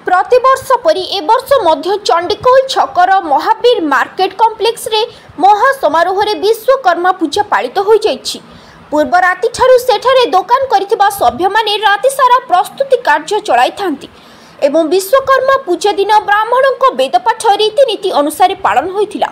प्रतिवर्ष परी ए वर्ष मध्य चंडीखोल छकर महावीर मार्केट कॉम्प्लेक्स रे महा समारोह रे विश्वकर्मा पूजा पालित हो जाइछि। पूर्व राति ठारू सेठारे दुकान करिथिबा सभ्य माने राति सारा प्रस्तुति कार्य चलाई थांती एवं विश्वकर्मा पूजा दिन ब्राह्मणों वेदपाठ रीतिनीति अनुसार पालन होइथिला।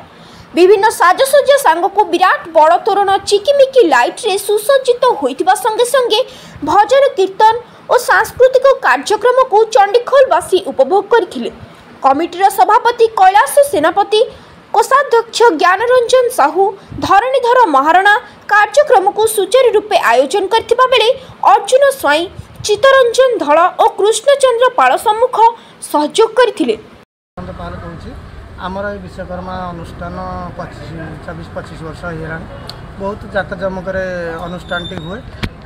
विभिन्न साजसज्जा सांगको विराट बड़ तोरण चिकिमिकी लाइट रे सुसज्जित होइथिबा संगे संगे भजन कीर्तन और सांस्कृतिक कार्यक्रम को चंडीखोलवासी उपभोग करथिले। कमिटीर सभापति कैलाश सेनापति, कोषाध्यक्ष ज्ञानरंजन साहू, धरणीधर महाराणा कार्यक्रम को सुचारू रूपे आयोजन करथिबा बेले अर्जुन स्वाई, चित्तरंजन धळ और कृष्णचंद्र पाल सम्मुख सहयोग करथिले। आमर विश्वकर्मा अनुष्ठान 24-25 वर्ष होगा बहुत जाकजमक अनुष्ठान हुए।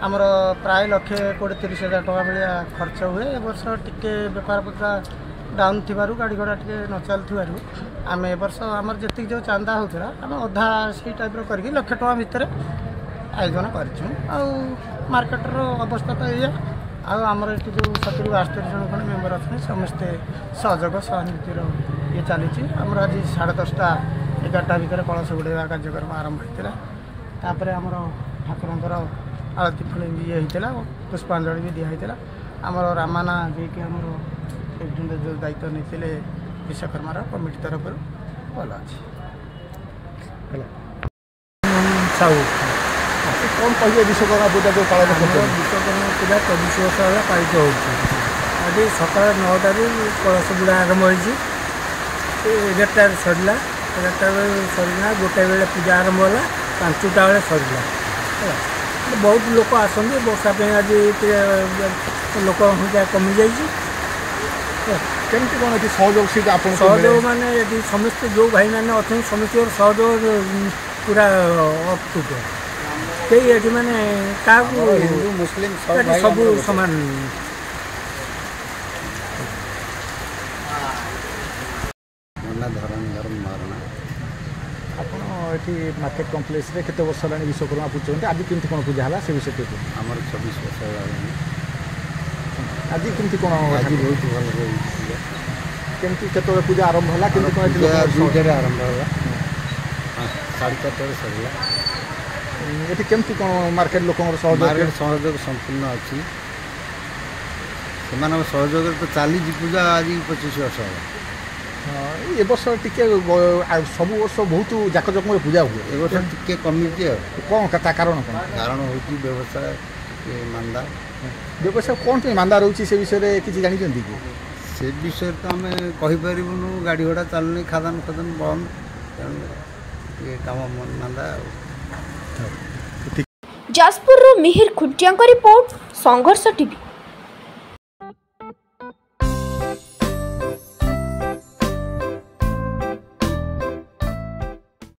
आमर प्राय 1,20,30,000 टका भाया खर्च हुए। ए वर्ष टिके बेपार पत्रा डाउन थी गाड़ी घोड़ा टे न चलू आम ए वर्ष आम जी जो चांदा होता आम अधा से टाइप करके 1,00,000 टका भितर आयोजन कर मार्केटर अवस्था तो ये आमर ये जो 70-72 जन खंड मेम्बर अच्छे समस्ते सहयोग सहानुभूतिर ये चली। आमर आज 10:30-11टा भितर कलश बुड़ेवा कार्यक्रम आरंभ होता। आमर ठाकुर आरती फुल ये होता, पुष्पांजलि भी दिखाई। आमर रामाना जी कि आमर प्रेसिडेंट जो दायित्व नहीं विश्वकर्मार कमिटी तरफ भल अच्छे साहू कौन कहे विश्वकर्मा पूजा जो पालन विश्वकर्मा पूजा 24 वर्ष है पालित हो। आज सकाल 9टारू कलश बुड़ा आरंभ हो 11टा सरला 11टा सरला 1टा बेले पूजा आरंभ होला 5टा बेले सरला। बहुत लोक आसते वर्षा आज लोक संख्या कमी जाइए। केमती कौन ये सहयोग से सहयोग माने समस्ते जो भाई मैंने अच्छे समस्त सहयोग पूरा अटूट कई ये मैंने क्या हिंदू मुस्लिम सब सामान धरणीधर महाराणा आपड़ी मार्केट कम्प्लेक्स रे केते वर्ष है विश्वकर्मा पूजा आज केमती कौन पूजा है से विषय आमर 26 वर्ष आज केमती कौन आज बहुत भल केमती केत पूजा आरंभ है केमती आरंभ है 4:30 सरला। ये केमती कौन मार्केट लोक सहयोग संपूर्ण अच्छी से सहयोग तो चली पूजा आज 25 वर्ष है। ए वर्ष टी सब वर्ष बहुत जाकजमक पूजा हुए। ए वर्ष टी कमी कौन कारण कौन कारण हो व्यवसाय मांदा व्यवसाय कौन मांदा रोचे से विषय में किसी जानी कि से विषय तो आम कहीपरूँ गाड़ी घोड़ा चलुनी खादान खादान बंद तेणु काम मांदा। जाजपुर मिहिर खुंटिया रिपोर्ट संघर्ष टीवी।